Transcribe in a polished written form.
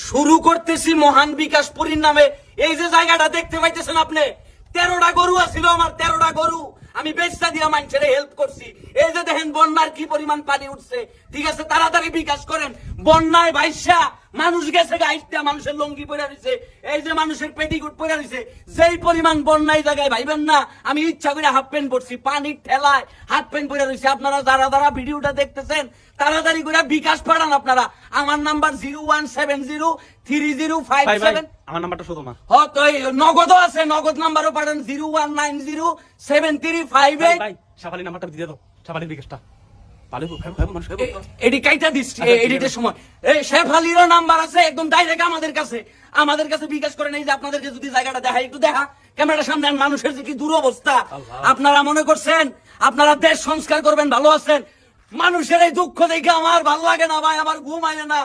শুরু করতেছি মহান বিকাশ পরিণামে। এই যে জায়গাটা দেখতে পাইতেছেন আপনি, 13টা গরু আছিল আমার, 13টা গরু আমি বেচটা দিয়া মানুষের হেল্প করছি। এই যে দেখেন বন্যার কি পরিমাণ পানি উঠছে, ঠিক আছে, তাড়াতাড়ি বিকাশ করেন। বন্যায় ভাইসা মানুষ গেছে গাইটা, মানুষের লঙ্গি পরে রয়েছে, এই যে মানুষের পেটিকুট পরে রয়েছে। যেই পরিমাণ বন্যায় জায়গায় ভাইবেন না আমি ইচ্ছা করে হাফ প্যান্ট পরছি, পানির ঠেলায় হাফ প্যান্ট পরে রয়েছে। আপনারা যারা যারা ভিডিওটা দেখতেছেন তাড়াতাড়ি করে বিকাশ পাঠান আপনারা। আমার নাম্বার 01703057। আমার নাম্বারটা শুধু না, তো নগদও আছে, নগদ নাম্বারও পাঠান 01907358। ভাই সাফালি নাম্বারটা দিয়ে দাও, সাফালির বিকাশটা। এডি কাইটা দিচ্ছি এডিটের সময়। এই শেফালিরও নাম্বার আছে, একদম ডাইরেক্ট আমাদের কাছে বিকাশ করেন। এই যে আপনাদেরকে যদি জায়গাটা দেখাই, একটু দেখা ক্যামেরার সামনে। মানুষের যে কি দুরবস্থা, আপনারা মনে করছেন আপনারা দেশ সংস্কার করবেন, ভালো আছেন। মানুষের এই দুঃখ দেখে আমার ভালো লাগে না ভাই, আমার ঘুম আয় না।